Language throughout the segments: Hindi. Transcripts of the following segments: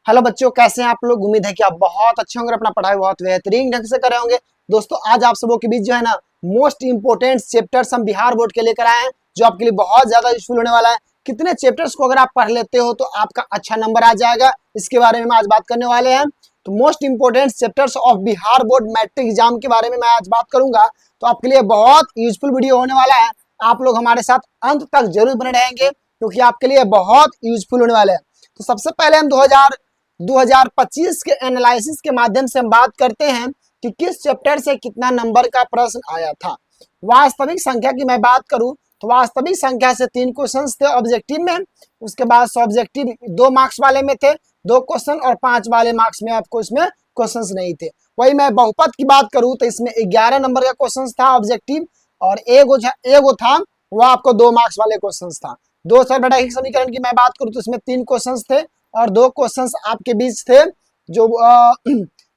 हेलो बच्चों, कैसे हैं आप लोग। उम्मीद है कि आप बहुत अच्छे होंगे, अपना पढ़ाई बहुत बेहतरीन ढंग से कर रहे होंगे। दोस्तों, आज आप सबों के बीच जो है ना मोस्ट इंपोर्टेंट चैप्टर्स हम बिहार बोर्ड के लेकर आए हैं, जो आपके लिए बहुत ज्यादा यूजफुल होने वाला है। कितने चैप्टर्स को अगर आप पढ़ लेते हो तो आपका अच्छा नंबर आ जाएगा, इसके बारे में हम आज बात करने वाले हैं। तो most important chapters of Bihar board matric exam के बारे में मैं आज बात करूंगा। तो आपके लिए बहुत यूजफुल वीडियो होने वाला है। आप लोग हमारे साथ अंत तक जरूर बने रहेंगे, क्योंकि आपके लिए बहुत यूजफुल होने वाले हैं। तो सबसे पहले हम 2025 के एनालिसिस के माध्यम से हम बात करते हैं कि किस चैप्टर से कितना नंबर का प्रश्न आया था। वास्तविक संख्या की मैं बात करूं तो वास्तविक संख्या से 3 क्वेश्चंस थे ऑब्जेक्टिव में। उसके बाद सब्जेक्टिव 2 मार्क्स वाले में थे 2 क्वेश्चन, और 5 वाले मार्क्स में आपको इसमें क्वेश्चंस नहीं थे। वही मैं बहुपद की बात करूं तो इसमें 11 नंबर का क्वेश्चन था ऑब्जेक्टिव, और एगो था वो आपको 2 मार्क्स वाले क्वेश्चन था। 2 सर्वदैहिक समीकरण की मैं बात करूं तो इसमें 3 क्वेश्चन थे और 2 क्वेश्चंस आपके बीच थे जो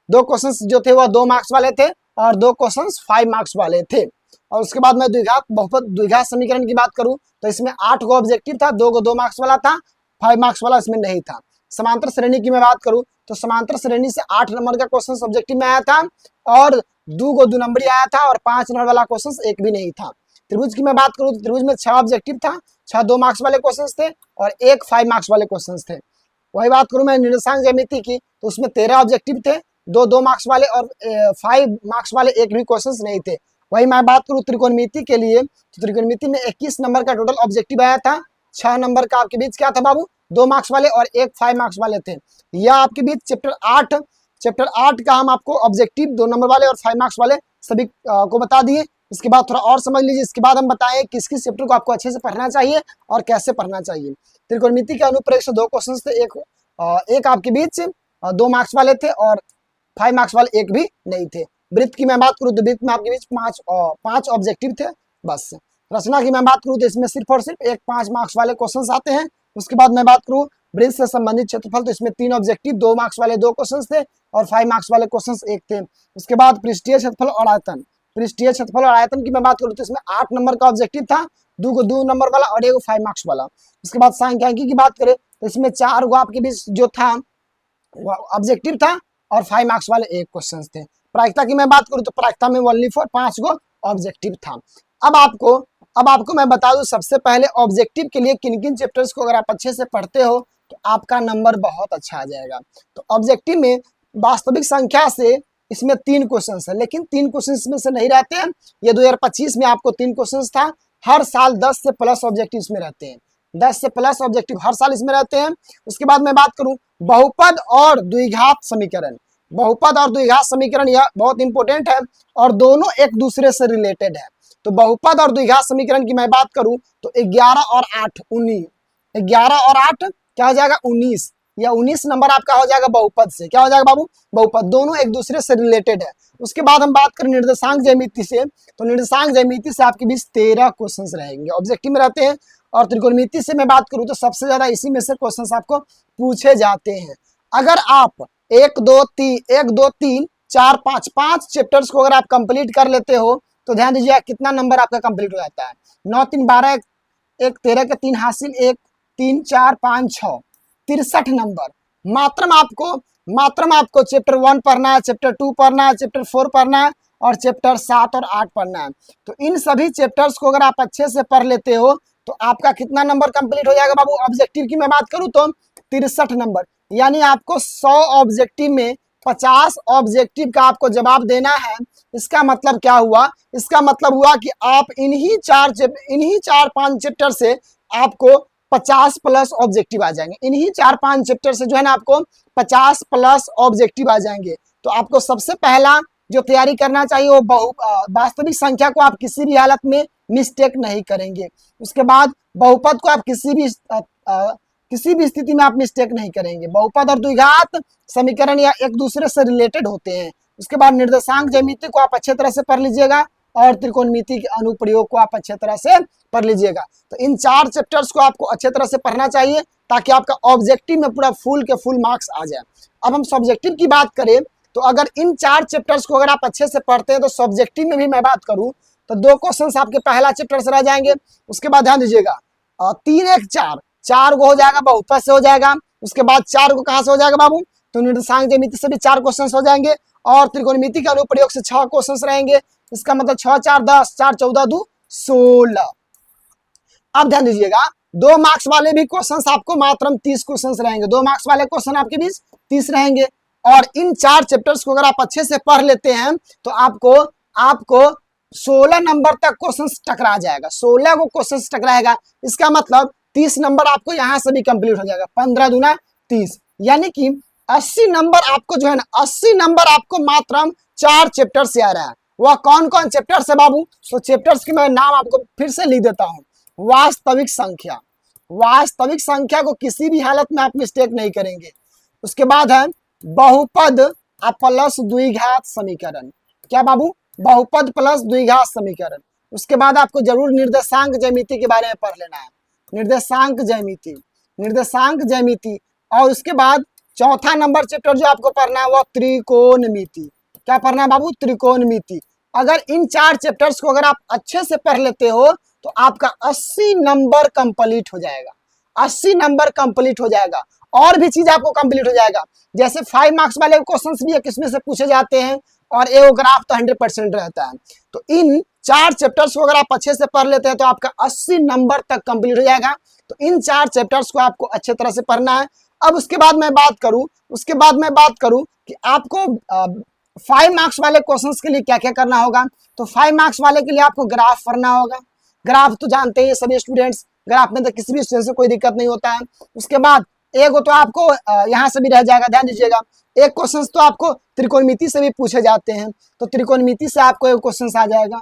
2 क्वेश्चंस जो थे वो 2 मार्क्स वाले थे, और 2 क्वेश्चंस 5 मार्क्स वाले थे। और उसके बाद मैं द्विघात बहुपद द्विघात समीकरण की बात करूं तो इसमें 8 गो ऑब्जेक्टिव था, 2 गो 2 मार्क्स वाला था, 5 मार्क्स वाला इसमें नहीं था। समांतर श्रेणी की मैं बात करूं तो समांतर श्रेणी से 8 नंबर का क्वेश्चन सब्जेक्टिव में आया था, और 2 गो 2 नंबर आया था, और 5 नंबर वाला क्वेश्चन एक भी नहीं था। त्रिभुज की मैं बात करूं तो त्रिभुज में 6 ऑब्जेक्टिव था, 6 2 मार्क्स वाले क्वेश्चन थे और 1 5 मार्क्स वाले क्वेश्चन थे। वही बात करूं मैं निर्देशांक ज्यामिति की तो उसमें 13 ऑब्जेक्टिव थे, 2 2 मार्क्स वाले और 5 मार्क्स वाले एक भी क्वेश्चंस नहीं थे। वही मैं बात करूं त्रिकोणमिति के लिए तो त्रिकोणमिति में 21 नंबर का टोटल ऑब्जेक्टिव आया था। 6 नंबर का आपके बीच क्या था बाबू, 2 मार्क्स वाले और 1 5 मार्क्स वाले थे। यह आपके बीच चैप्टर 8 का हम आपको ऑब्जेक्टिव 2 नंबर वाले और 5 मार्क्स वाले सभी को बता दिए। इसके बाद थोड़ा और समझ लीजिए, इसके बाद हम बताएं किस किस चैप्टर को आपको अच्छे से पढ़ना चाहिए और कैसे पढ़ना चाहिए। त्रिकोणमिति के अनुप्रयोग से 2 क्वेश्चन थे, एक आपके बीच 2 मार्क्स वाले थे और 5 मार्क्स वाले एक भी नहीं थे। वृत्त की मैं बात करूं तो वृत्त में आपके बीच 5 ऑब्जेक्टिव थे बस। रचना की मैं बात करूं तो इसमें सिर्फ और सिर्फ 5 मार्क्स वाले क्वेश्चन आते हैं। उसके बाद मैं बात करूं वृत्त से संबंधित क्षेत्रफल तो इसमें 3 ऑब्जेक्टिव 2 मार्क्स वाले 2 क्वेश्चन थे और 5 मार्क्स वाले क्वेश्चन एक थे। उसके बाद पृष्ठीय क्षेत्रफल और आयतन, पृष्ठीय क्षेत्रफल और आयतन की मैं बात करूं तो इसमें 8 नंबर का ऑब्जेक्टिव था, 2 नंबर वाला और 1 5 मार्क्स वाला। उसके बाद सांख्यिकी की बात करें तो इसमें 4 गो आपके बीच जो था ऑब्जेक्टिव था और 5 मार्क्स वाले 1 क्वेश्चन थे। प्रायिकता की मैं बात करूं तो प्रायिकता में ओनली फॉर 5 गो ऑब्जेक्टिव था। अब आपको मैं बता दूं सबसे पहले ऑब्जेक्टिव के लिए किन किन चैप्टर्स को अगर आप अच्छे से पढ़ते हो तो आपका नंबर बहुत अच्छा आ जाएगा। तो ऑब्जेक्टिव में वास्तविक संख्या से इसमें 3 क्वेश्चन है, लेकिन 3 क्वेश्चन में से नहीं रहते हैं। ये 2025 में आपको 3 क्वेश्चन था। हर साल 10 से प्लस ऑब्जेक्टिव इसमें रहते हैं, 10 से प्लस ऑब्जेक्टिव हर साल इसमें रहते हैं। उसके बाद मैं बात करूं बहुपद और द्विघात समीकरण, बहुपद और द्विघात समीकरण यह बहुत इंपॉर्टेंट है और दोनों एक दूसरे से रिलेटेड है। तो बहुपद और द्विघात समीकरण की मैं बात करूं तो 11 और 8 19, 11 और 8 क्या हो जाएगा 19, या 19 नंबर आपका हो जाएगा बहुपद से। क्या हो जाएगा बाबू, बहुपद, दोनों एक दूसरे से रिलेटेड है। उसके बाद हम बात करें निर्देशांक ज्यामिति से तो निर्देशांक ज्यामिति से आपके बीच 13 क्वेश्चंस रहेंगे, ऑब्जेक्टिव में रहते हैं। और त्रिकोणमिति से मैं बात करूं तो सबसे ज्यादा इसी में से क्वेश्चंस आपको पूछे जाते हैं। अगर आप 1 2 3 4 5 चैप्टर्स को अगर आप कंप्लीट कर लेते हो तो ध्यान दीजिए कितना नंबर आपका कंप्लीट हो जाता है। 9 3 12, 1 13 के 3 हासिल, 1 3 4 5 6 63 नंबर। मात्रम आपको चैप्टर 1 पढ़ना है, चैप्टर 2 पढ़ना है, चैप्टर 4 पढ़ना है और चैप्टर 7 और 8 पढ़ना है। तो इन सभी चैप्टर्स को अगर आप अच्छे से पढ़ लेते हो तो आपका कितना नंबर कंप्लीट हो जाएगा बाबू। ऑब्जेक्टिव की मैं बात करूं तो 63 नंबर, यानी आपको 100 ऑब्जेक्टिव में 50 ऑब्जेक्टिव का आपको जवाब देना है। इसका मतलब क्या हुआ, इसका मतलब हुआ कि आप इन्हीं 4-5 चैप्टर से आपको 50 प्लस ऑब्जेक्टिव आ जाएंगे। इन्हीं 4-5 चैप्टर से जो है ना आपको 50 प्लस ऑब्जेक्टिव आ जाएंगे। तो आपको सबसे पहला जो तैयारी करना चाहिए वो वास्तविक संख्या को आप किसी भी हालत में मिस्टेक नहीं करेंगे। उसके बाद बहुपद को आप किसी भी स्थिति में आप मिस्टेक नहीं करेंगे। बहुपद और द्विघात समीकरण या एक दूसरे से रिलेटेड होते हैं। उसके बाद निर्देशांक ज्यामिति को आप अच्छे तरह से पढ़ लीजिएगा और त्रिकोणमिति के अनुप्रयोग को आप अच्छे तरह से पढ़ लीजिएगा। तो इन 4 चैप्टर्स को आपको अच्छे तरह से पढ़ना चाहिए ताकि आपका ऑब्जेक्टिव में पूरा फुल के फुल मार्क्स आ जाए। अब हम सब्जेक्टिव की बात करें तो अगर इन 4 चैप्टर्स को अगर आप अच्छे से पढ़ते हैं तो सब्जेक्टिव में भी मैं बात करूं तो 2 क्वेश्चन आपके पहला चैप्टर से रह जाएंगे। उसके बाद ध्यान दीजिएगा 3 1 4 गो हो जाएगा बहुपद से हो जाएगा। उसके बाद 4 को कहां से हो जाएगा बाबू, तो निर्देशांक ज्यामिति से भी 4 क्वेश्चन हो जाएंगे और त्रिकोणमिति के अनुप्रयोग से 6 क्वेश्चन रहेंगे। इसका मतलब 6 4 10, 4 14 2 16। अब ध्यान दीजिएगा 2 मार्क्स वाले भी क्वेश्चन आपको मात्र 30 क्वेश्चन रहेंगे। 2 मार्क्स वाले क्वेश्चन आपके बीच 30 रहेंगे और इन 4 चैप्टर्स को अगर आप अच्छे से पढ़ लेते हैं तो आपको 16 नंबर तक क्वेश्चन टकरा जाएगा। 16 को क्वेश्चन टकराएगा, इसका मतलब 30 नंबर आपको यहां से भी कंप्लीट हो जाएगा। 15 दूना 30, यानी कि 80 नंबर आपको जो है ना, 80 नंबर आपको मात्र 4 चैप्टर से आ रहा है। वह कौन कौन चैप्टर्स है बाबू, तो चैप्टर्स के मैं नाम आपको फिर से लिख देता हूं। वास्तविक संख्या, वास्तविक संख्या को किसी भी हालत में आप मिस्टेक नहीं करेंगे। उसके बाद है बहुपद प्लस द्विघात समीकरण। क्या बाबू, बहुपद प्लस द्विघात समीकरण। उसके बाद आपको जरूर निर्देशांक ज्यामिति के बारे में पढ़ लेना है, निर्देशांक ज्यामिति, निर्देशांक ज्यामिति। और उसके बाद चौथा नंबर चैप्टर जो आपको पढ़ना है वो त्रिकोणमिति। क्या पढ़ना है बाबू, त्रिकोणमिति। अगर इन 4 चैप्टर्स को अगर आप अच्छे से पढ़ लेते हो तो आपका 80 नंबर कंप्लीट हो जाएगा, 80 नंबर कंप्लीट हो जाएगा। और भी चीज आपको कंप्लीट हो जाएगा, जैसे 5 मार्क्स वाले क्वेश्चंस भी किसमें से पूछे जाते हैं और एओग्राफ तो 100% रहता है। तो इन 4 चैप्टर्स को अगर आप अच्छे से पढ़ लेते हैं तो आपका 80 नंबर तक कंप्लीट हो जाएगा। तो इन 4 चैप्टर्स को आपको अच्छे तरह से पढ़ना है। अब उसके बाद मैं बात करूं कि आपको 5 मार्क्स वाले क्वेश्चंस के लिए क्या क्या करना होगा। तो 5 मार्क्स वाले के लिए आपको ग्राफ पढ़ना होगा। ग्राफ तो जानते हैं सभी स्टूडेंट्स, ग्राफ में तो किसी भी स्टूडेंट से कोई दिक्कत नहीं होता है। उसके बाद एक तो आपको यहाँ से भी रह जाएगा, ध्यान दीजिएगा, एक क्वेश्चन तो आपको त्रिकोणमिति से भी पूछे जाते हैं। तो त्रिकोणमिति से आपको एक क्वेश्चन आ जाएगा,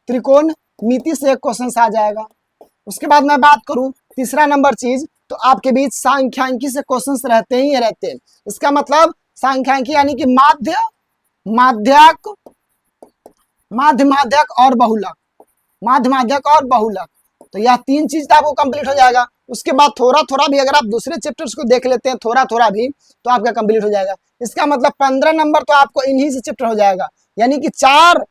त्रिकोणमिति से एक क्वेश्चन आ जाएगा। उसके बाद मैं बात करूं तीसरा नंबर चीज, तो आपके बीच सांख्यिकी से क्वेश्चन रहते ही रहते हैं। इसका मतलब सांख्यिकी यानी कि माध्यक और बहुलक, तो यह 3 चीज तो आपको कंप्लीट हो जाएगा। उसके बाद थोड़ा थोड़ा भी अगर आप दूसरे चैप्टर्स को देख लेते हैं, थोड़ा थोड़ा भी, तो आपका कंप्लीट हो जाएगा। इसका मतलब 15 नंबर तो आपको इन्हीं से चैप्टर हो जाएगा। यानी कि 4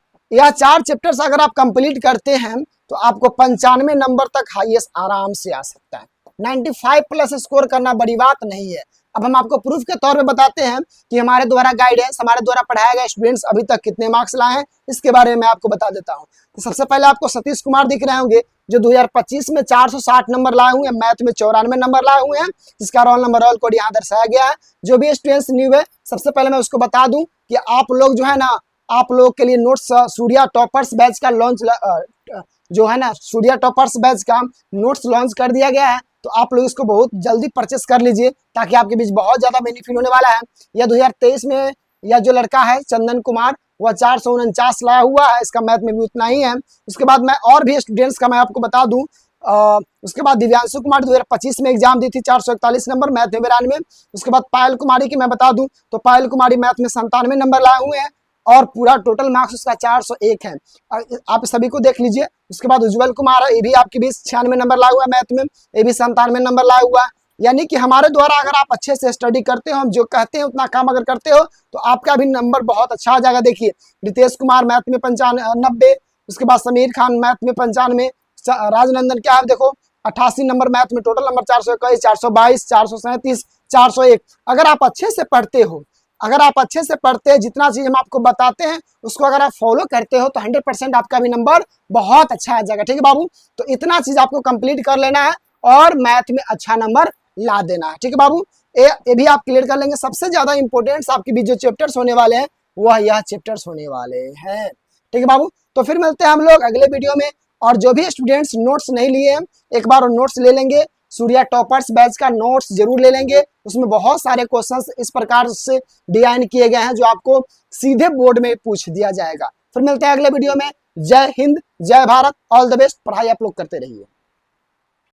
चैप्टर्स अगर आप कंप्लीट करते हैं तो आपको 95 नंबर तक हाईएस्ट आराम से आ सकता है। 95 प्लस स्कोर करना बड़ी बात नहीं है। अब हम आपको प्रूफ के तौर पे बताते हैं कि हमारे द्वारा गाइडेंस, हमारे द्वारा पढ़ाया गया स्टूडेंट्स अभी तक कितने मार्क्स लाए हैं, इसके बारे में मैं आपको बता देता हूं। तो सबसे पहले आपको सतीश कुमार दिख रहे होंगे जो 2025 में 460 नंबर लाए हुए हैं, मैथ में 94 नंबर लाए हुए हैं, जिसका रोल नंबर रोल कोड यहाँ दर्शाया गया है। जो भी स्टूडेंट्स न्यू है, सबसे पहले मैं उसको बता दूं कि आप लोग जो है ना, आप लोग के लिए नोट्स सूर्या टॉपर्स बैच का लॉन्च जो है ना, सूर्या टॉपर्स बैच का नोट्स लॉन्च कर दिया गया है। तो आप लोग इसको बहुत जल्दी परचेस कर लीजिए ताकि आपके बीच बहुत ज्यादा बेनिफिट होने वाला है। यह 2023 में यह जो लड़का है चंदन कुमार, वह 449 लाया हुआ है, इसका मैथ में भी उतना ही है। उसके बाद मैं और भी स्टूडेंट्स का मैं आपको बता दूं, उसके बाद दिव्यांशु कुमार 2025 में एग्जाम दी थी, 441 नंबर, मैथ में 92। उसके बाद पायल कुमारी की मैं बता दूं तो पायल कुमारी मैथ में 97 नंबर लाए हुए हैं और पूरा टोटल मार्क्स उसका 401 है। आप सभी को देख लीजिए। उसके बाद उज्जवल कुमार है, ये भी आपके बीच 96 नंबर लाया हुआ है मैथ में, ये भी 97 नंबर लाया हुआ है। यानी कि हमारे द्वारा अगर आप अच्छे से स्टडी करते हो, हम जो कहते हैं उतना काम अगर करते हो तो आपका भी नंबर बहुत अच्छा आ जाएगा। देखिए रितेश कुमार मैथ में 95, उसके बाद समीर खान मैथ में 95, राजनंदन क्या है देखो 88 नंबर मैथ में, टोटल नंबर 421, 422, 437, 401। अगर आप अच्छे से पढ़ते हो, जितना चीज हम आपको बताते हैं उसको अगर आप फॉलो करते हो तो 100% आपका भी नंबर बहुत अच्छा आ जाएगा। ठीक है बाबू, तो इतना चीज आपको कंप्लीट कर लेना है और मैथ में अच्छा नंबर ला देना है। ठीक है बाबू, ये भी आप क्लियर कर लेंगे। सबसे ज्यादा इंपॉर्टेंट आपके बीच जो चैप्टर्स होने वाले हैं वह यह चैप्टर्स होने वाले हैं। ठीक है बाबू, तो फिर मिलते हैं हम लोग अगले वीडियो में। और जो भी स्टूडेंट्स नोट्स नहीं लिए हैं, एक बार नोट्स ले लेंगे, सूर्या टॉपर्स बैच का नोट्स जरूर ले लेंगे। उसमें बहुत सारे क्वेश्चंस इस प्रकार से डिजाइन किए गए हैं जो आपको सीधे बोर्ड में पूछ दिया जाएगा। फिर मिलते हैं अगले वीडियो में। जय हिंद, जय भारत, ऑल द बेस्ट। पढ़ाई आप लोग करते रहिए।